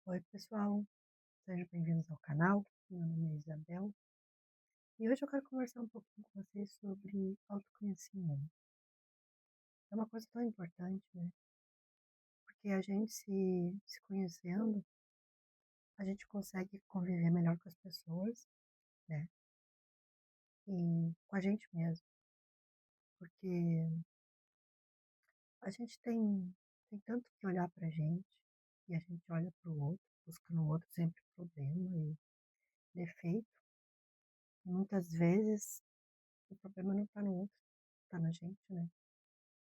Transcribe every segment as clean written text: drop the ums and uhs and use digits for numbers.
Oi, pessoal, sejam bem-vindos ao canal. Meu nome é Isabel e hoje eu quero conversar um pouquinho com vocês sobre autoconhecimento. É uma coisa tão importante, né? Porque a gente se conhecendo, a gente consegue conviver melhor com as pessoas, né? E com a gente mesmo, porque a gente tem tanto que olhar pra gente e a gente olha para o outro, busca no outro sempre problema e defeito. E muitas vezes o problema não está no outro, está na gente, né?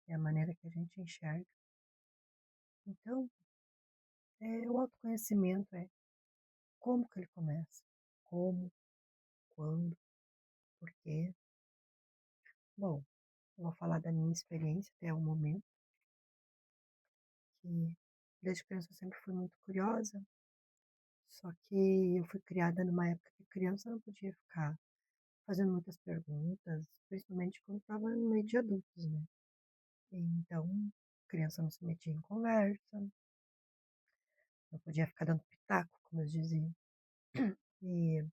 É a maneira que a gente enxerga. Então, o autoconhecimento é como que ele começa? Como, quando, por quê? Bom, eu vou falar da minha experiência até o momento, que desde criança eu sempre fui muito curiosa, só que eu fui criada numa época que criança não podia ficar fazendo muitas perguntas, principalmente quando estava no meio de adultos, né? Então, criança não se metia em conversa, não podia ficar dando pitaco, como eles diziam. E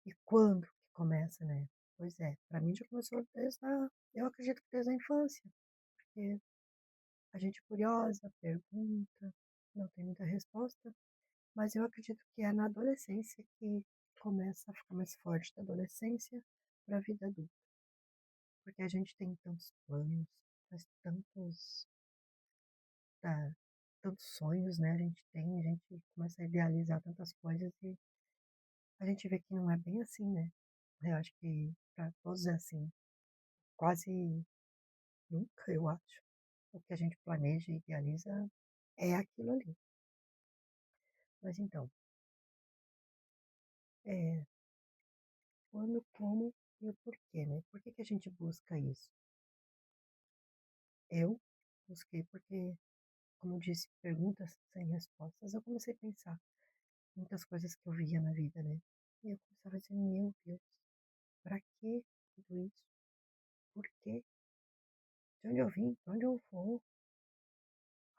E quando que começa, né? Pois é, para mim já começou eu acredito que desde a infância, porque a gente é curiosa, pergunta, não tem muita resposta, mas eu acredito que é na adolescência que começa a ficar mais forte da adolescência para a vida adulta, porque a gente tem tantos planos, faz tá, tantos sonhos, né? A gente começa a idealizar tantas coisas e a gente vê que não é bem assim, né? Eu acho que para todos é assim. Quase nunca, eu acho. O que a gente planeja e idealiza é aquilo ali. Mas então, é, quando, como e o porquê, né? Por que que a gente busca isso? Eu busquei porque, como eu disse, perguntas sem respostas, eu comecei a pensar muitas coisas que eu via na vida, né? E eu começava a dizer, meu Deus, pra que tudo isso? Por quê? De onde eu vim? Pra onde eu vou?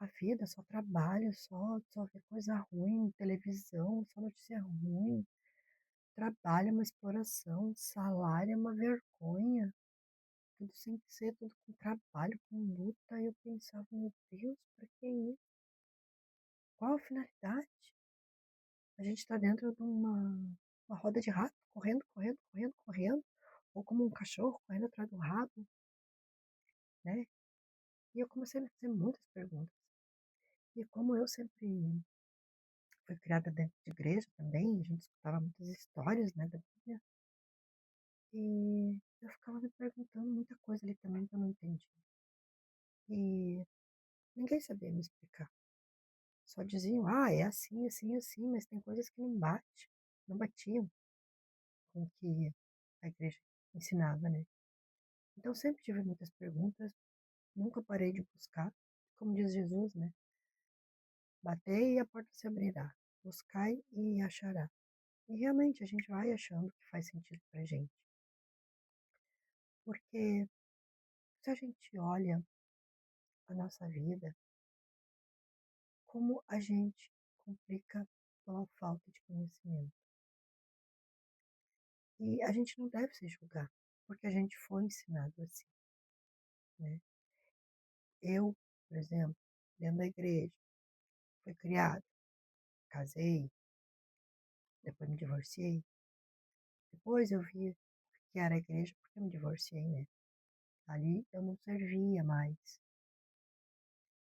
A vida, só trabalho, só ver coisa ruim, televisão, só notícia ruim. Trabalho é uma exploração, salário é uma vergonha, tudo sem ser, tudo com trabalho, com luta. E eu pensava, meu Deus, para que isso? Qual a finalidade? A gente está dentro de uma roda de rato, correndo, correndo, correndo, correndo, ou como um cachorro correndo atrás do rabo, né? E eu comecei a me fazer muitas perguntas. E como eu sempre fui criada dentro de igreja também, a gente escutava muitas histórias, né, da Bíblia, e eu ficava me perguntando muita coisa ali também que eu não entendi. E ninguém sabia me explicar. Só diziam, ah, é assim, assim, assim, mas tem coisas que não bate, não batiam com o que a igreja ensinava, né? Então sempre tive muitas perguntas, nunca parei de buscar, como diz Jesus, né? Batei e a porta se abrirá, buscai e achará. E realmente a gente vai achando que faz sentido pra gente. Porque se a gente olha a nossa vida, como a gente complica pela falta de conhecimento. E a gente não deve se julgar, porque a gente foi ensinado assim, né? Eu, por exemplo, dentro da igreja, fui criada, casei, depois me divorciei. Depois eu vi que era a igreja porque eu me divorciei, né? Ali eu não servia mais.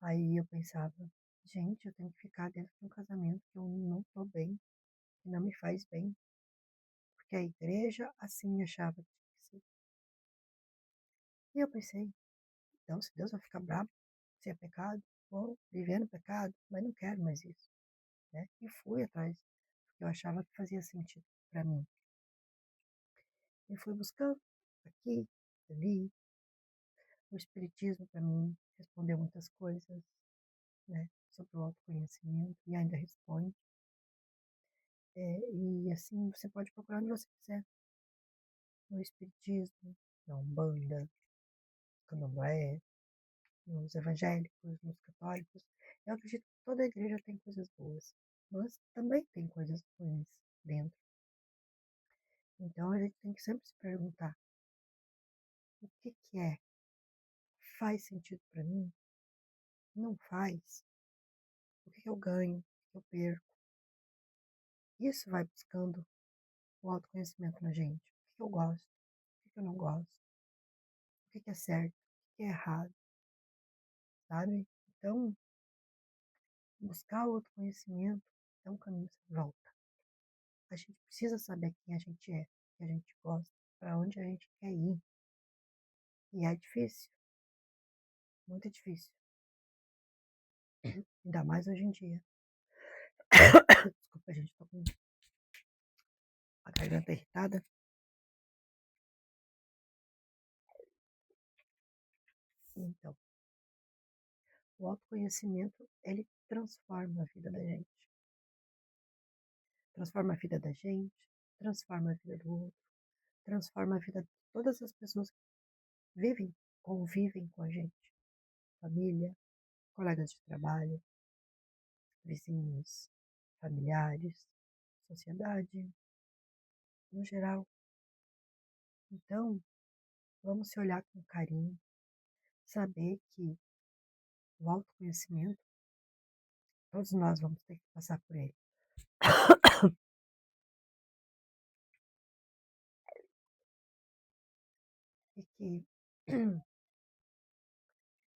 Aí eu pensava, gente, eu tenho que ficar dentro de um casamento que eu não estou bem, que não me faz bem, porque a igreja assim achava que tinha que ser. E eu pensei, então se Deus vai ficar bravo, se é pecado, vou viver no pecado, mas não quero mais isso, né? E fui atrás, porque eu achava que fazia sentido para mim. E fui buscando aqui, ali, o Espiritismo para mim respondeu muitas coisas, né? Sobre o autoconhecimento, e ainda responde. E assim, você pode procurar onde você quiser, no Espiritismo, na Umbanda, no Candomblé, nos evangélicos, nos católicos. Eu acredito que toda igreja tem coisas boas, mas também tem coisas ruins dentro. Então a gente tem que sempre se perguntar: o que que é? Faz sentido para mim? Não faz? O que que eu ganho? O que que eu perco? Isso vai buscando o autoconhecimento na gente. O que que eu gosto? O que que eu não gosto? O que que é certo? O que que é errado? Sabe? Então, buscar o autoconhecimento é um caminho sem volta. A gente precisa saber quem a gente é, o que a gente gosta, para onde a gente quer ir. E é difícil, muito difícil. Ainda mais hoje em dia. Desculpa, gente, tô com a garganta irritada. Então, o autoconhecimento, ele transforma a vida da gente. Transforma a vida da gente, transforma a vida do outro, transforma a vida de todas as pessoas que vivem, convivem com a gente. Família, colegas de trabalho, vizinhos, familiares, sociedade, no geral. Então, vamos se olhar com carinho, saber que o autoconhecimento, todos nós vamos ter que passar por ele. E que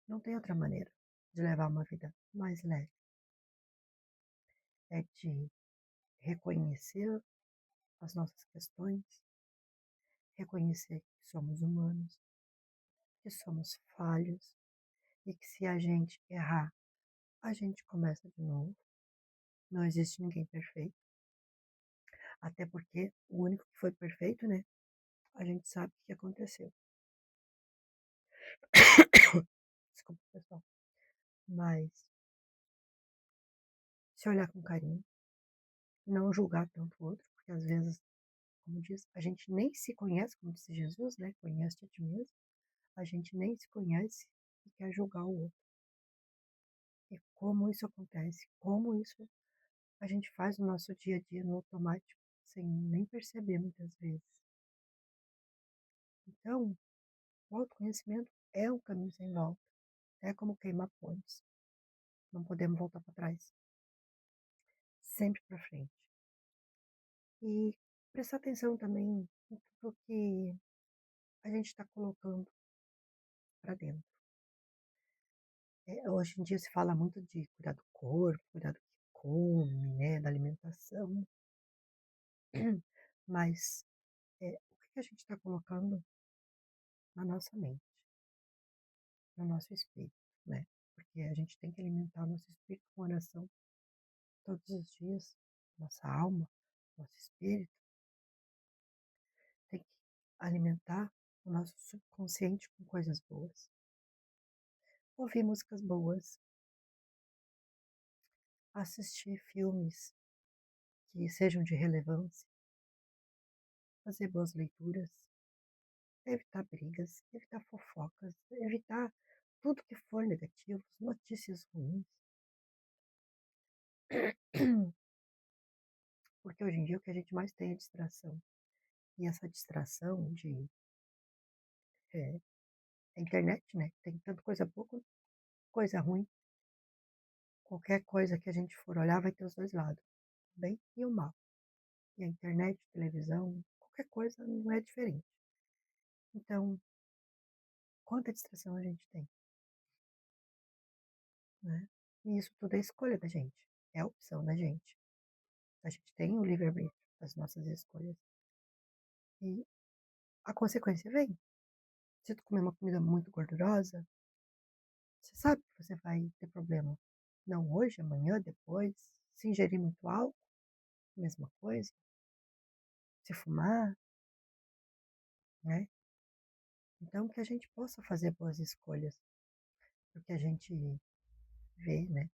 não tem outra maneira de levar uma vida mais leve. É de reconhecer as nossas questões, reconhecer que somos humanos, que somos falhos e que se a gente errar, a gente começa de novo. Não existe ninguém perfeito. Até porque o único que foi perfeito, né? A gente sabe o que aconteceu. Desculpa, pessoal. Mas se olhar com carinho, não julgar tanto o outro, porque às vezes, como diz, a gente nem se conhece, como disse Jesus, né? Conhece a ti mesmo. A gente nem se conhece e quer julgar o outro. E como isso acontece? Como isso a gente faz no nosso dia a dia no automático, sem nem perceber muitas vezes. Então, o autoconhecimento é um caminho sem volta. É como queimar pontes. Não podemos voltar para trás. Sempre para frente. E prestar atenção também em tudo que a gente está colocando para dentro. Hoje em dia se fala muito de cuidar do corpo, cuidar do que come, né, da alimentação. Mas o que a gente está colocando na nossa mente, no nosso espírito, né? Porque a gente tem que alimentar o nosso espírito com oração todos os dias, nossa alma, nosso espírito, tem que alimentar o nosso subconsciente com coisas boas. Ouvir músicas boas, assistir filmes que sejam de relevância, fazer boas leituras, evitar brigas, evitar fofocas, evitar tudo que for negativo, notícias ruins. Porque hoje em dia o que a gente mais tem é distração. E essa distração de é, a internet, né? Tem tanta coisa boa quanto coisa ruim. Qualquer coisa que a gente for olhar vai ter os dois lados, o bem e o mal. E a internet, televisão, qualquer coisa não é diferente. Então, quanta distração a gente tem, né? E isso tudo é escolha da gente, é a opção da gente. A gente tem o livre-arbítrio das nossas escolhas. E a consequência vem. Se tu comer uma comida muito gordurosa, você sabe que você vai ter problema. Não hoje, amanhã, depois. Se ingerir muito álcool, mesma coisa. Se fumar, né? Então, que a gente possa fazer boas escolhas. Porque a gente vê, né?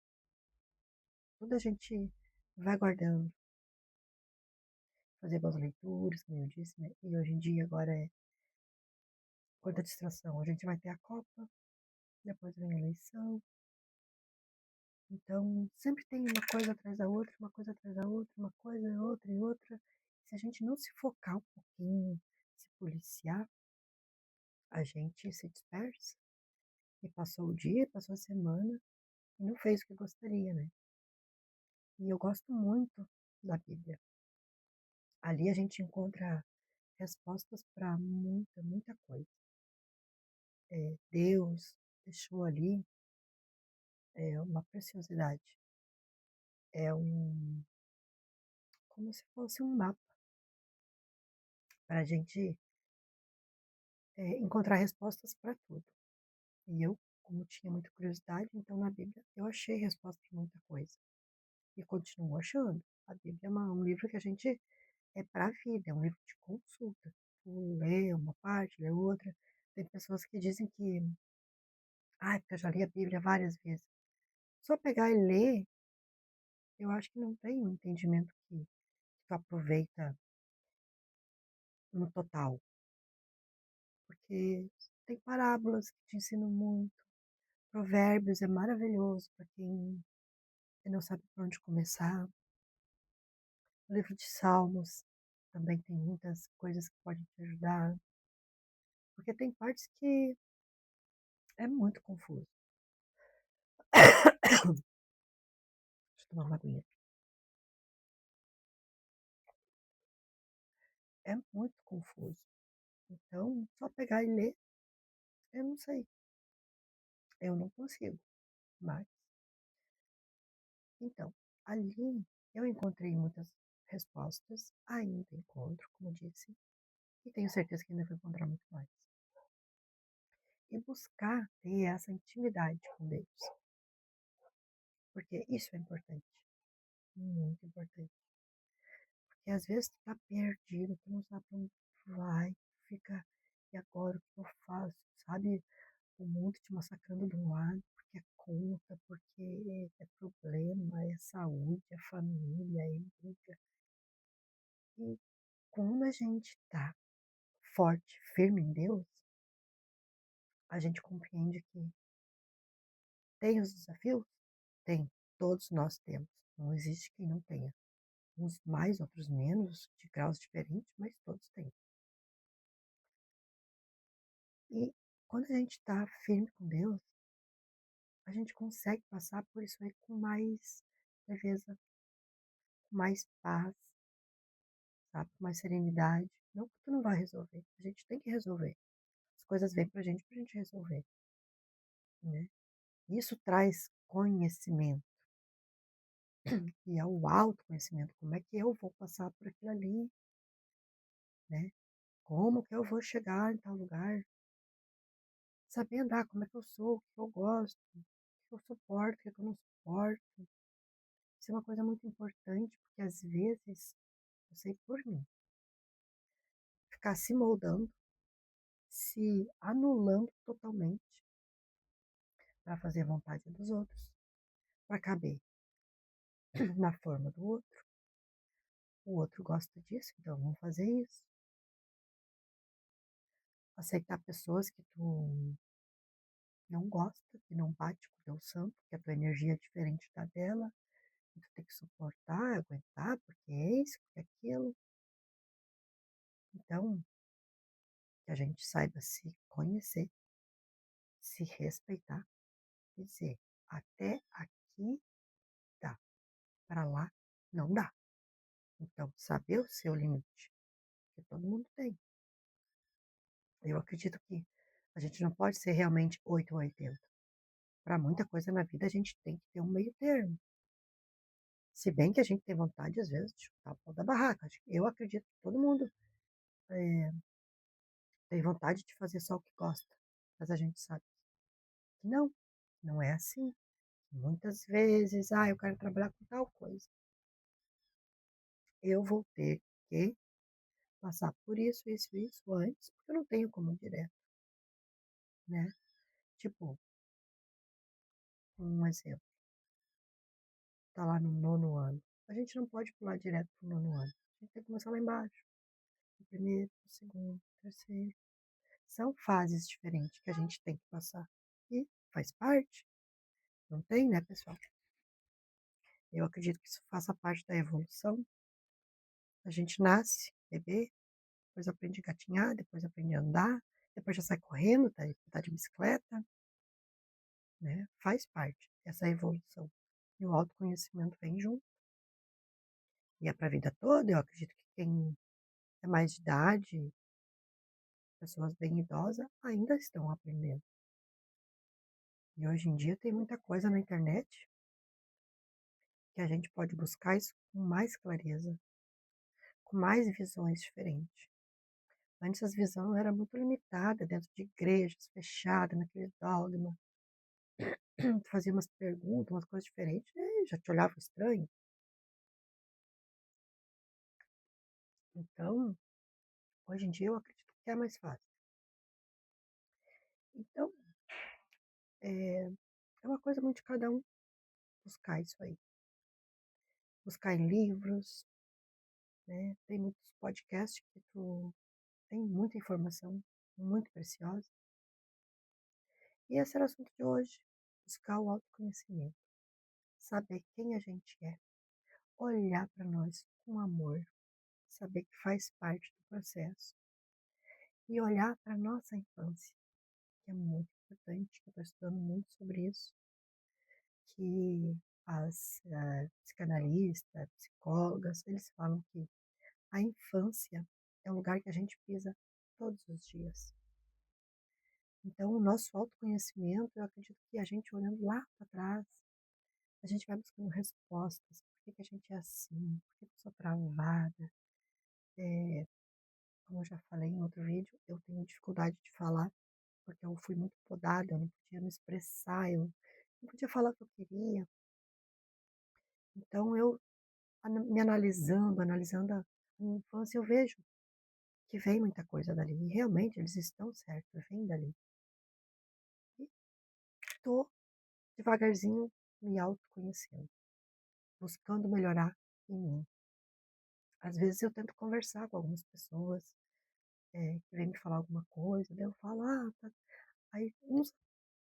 Tudo a gente vai guardando. Fazer boas leituras, como eu disse, né? E hoje em dia agora é quanta distração. A gente vai ter a Copa, depois vem a eleição, Então, sempre tem uma coisa atrás da outra, uma coisa atrás da outra, uma coisa, outra e outra. Se a gente não se focar um pouquinho, se policiar, a gente se dispersa. E passou o dia, passou a semana e não fez o que gostaria, né? E eu gosto muito da Bíblia. Ali a gente encontra respostas para muita, muita coisa. Deus deixou ali uma preciosidade. É como se fosse um mapa para a gente encontrar respostas para tudo. E eu, como tinha muita curiosidade, então na Bíblia eu achei resposta para muita coisa. E continuo achando. A Bíblia é um livro que a gente para a vida, é um livro de consulta. Tu lê uma parte, lê outra. Tem pessoas que dizem que, porque eu já li a Bíblia várias vezes. Só pegar e ler, eu acho que não tem um entendimento que tu aproveita no total. Porque tem parábolas que te ensinam muito. Provérbios é maravilhoso para quem não sabe por onde começar. O livro de Salmos também tem muitas coisas que podem te ajudar. Porque tem partes que é muito confuso. Deixa eu tomar uma aguinha. É muito confuso. Então, só pegar e ler, eu não sei. Eu não consigo. Mas, então, ali eu encontrei muitas respostas, ainda encontro, como disse, e tenho certeza que ainda vou encontrar muito mais. E buscar ter essa intimidade com Deus, porque isso é importante, muito importante. Porque às vezes tu tá perdido, tu não sabe pra onde tu vai, fica, e agora o que eu faço, sabe? O mundo te massacrando do lado, porque é conta, porque é problema, é saúde, é família, é briga. E quando a gente tá forte, firme em Deus, a gente compreende que tem os desafios? Tem. Todos nós temos. Não existe quem não tenha. Uns mais, outros menos, de graus diferentes, mas todos têm. E quando a gente está firme com Deus, a gente consegue passar por isso aí com mais leveza, com mais paz, sabe? Com mais serenidade. Não que tu não vai resolver. A gente tem que resolver. As coisas vêm pra gente resolver, né? Isso traz conhecimento. E é o autoconhecimento. Como é que eu vou passar por aquilo ali, né? Como que eu vou chegar em tal lugar? Saber andar, como é que eu sou, o que eu gosto, o que eu suporto, o que eu não suporto. Isso é uma coisa muito importante, porque às vezes, eu sei por mim, ficar se moldando, se anulando totalmente para fazer a vontade dos outros, para caber na forma do outro. O outro gosta disso, então vamos fazer isso. Aceitar pessoas que tu não gosta, que não bate com o teu santo, que a tua energia é diferente da dela, e tu tem que suportar, aguentar, porque é isso, porque é aquilo. Então, que a gente saiba se conhecer, se respeitar e dizer, até aqui dá, para lá não dá. Então, saber o seu limite, que todo mundo tem. Eu acredito que a gente não pode ser realmente 8 ou 80. Para muita coisa na vida, a gente tem que ter um meio termo. Se bem que a gente tem vontade, às vezes, de chutar o pau da barraca. Eu acredito que todo mundo tem vontade de fazer só o que gosta. Mas a gente sabe que não é assim. Muitas vezes, eu quero trabalhar com tal coisa. Eu vou ter que passar por isso antes, porque eu não tenho como ir direto, né? Tipo, um exemplo, tá lá no nono ano. A gente não pode pular direto pro nono ano. A gente tem que começar lá embaixo. No primeiro, no segundo, terceiro. São fases diferentes que a gente tem que passar. E faz parte. Não tem, né, pessoal? Eu acredito que isso faça parte da evolução. A gente nasce bebê, depois aprende a gatinhar, depois aprende a andar, depois já sai correndo, tá de bicicleta, né? Faz parte dessa evolução. E o autoconhecimento vem junto. E é para a vida toda. Eu acredito que quem é mais de idade, pessoas bem idosas, ainda estão aprendendo. E hoje em dia tem muita coisa na internet que a gente pode buscar isso com mais clareza, com mais visões diferentes. Antes as visões eram muito limitadas, dentro de igrejas, fechadas, naquele dogma. Fazia umas perguntas, umas coisas diferentes, já te olhava estranho. Então, hoje em dia eu acredito que é mais fácil. Então, é uma coisa muito de cada um buscar isso aí. Buscar em livros, né? Tem muitos podcasts que tu tem muita informação muito preciosa. E esse era o assunto de hoje. Buscar o autoconhecimento. Saber quem a gente é. Olhar para nós com amor. Saber que faz parte do processo. E olhar para a nossa infância, que é muito importante. Eu estou estudando muito sobre isso. Que as psicanalistas, psicólogas, eles falam que a infância é um lugar que a gente pisa todos os dias. Então, o nosso autoconhecimento, eu acredito que a gente olhando lá para trás, a gente vai buscando respostas. Por que, que a gente é assim? Por que, que eu sou travada? É, como eu já falei em outro vídeo, eu tenho dificuldade de falar, porque eu fui muito podada, eu não podia me expressar, eu não podia falar o que eu queria. Então, eu me analisando a minha infância, eu vejo que vem muita coisa dali. E realmente eles estão certos, vem dali. E estou devagarzinho me autoconhecendo, buscando melhorar em mim. Às vezes eu tento conversar com algumas pessoas que vêm me falar alguma coisa, daí eu falo, tá. Aí uns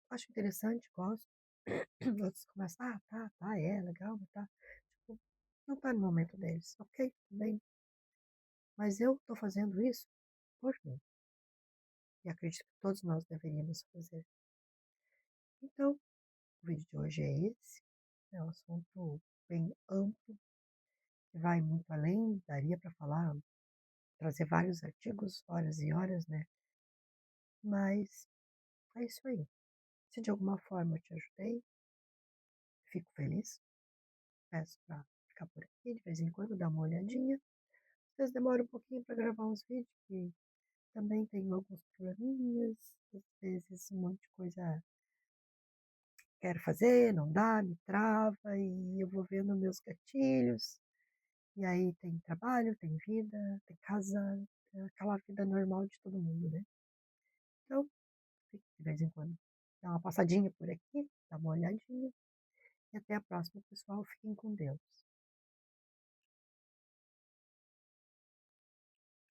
acho interessante, gosto, outros começam, tá, é legal, mas tá. Tipo, não tá no momento deles, ok, tudo bem. Mas eu estou fazendo isso por mim. E acredito que todos nós deveríamos fazer. Então, o vídeo de hoje é esse. É um assunto bem amplo, que vai muito além, daria para falar, trazer vários artigos, horas e horas, né? Mas é isso aí. Se de alguma forma eu te ajudei, fico feliz. Peço para ficar por aqui, de vez em quando, dar uma olhadinha. Às vezes demora um pouquinho para gravar uns vídeos, que também tenho alguns probleminhas, às vezes um monte de coisa quero fazer, não dá, me trava, e eu vou vendo meus gatilhos. E aí tem trabalho, tem vida, tem casa, é aquela vida normal de todo mundo, né? Então, fico de vez em quando, dá uma passadinha por aqui, dá uma olhadinha. E até a próxima, pessoal. Fiquem com Deus.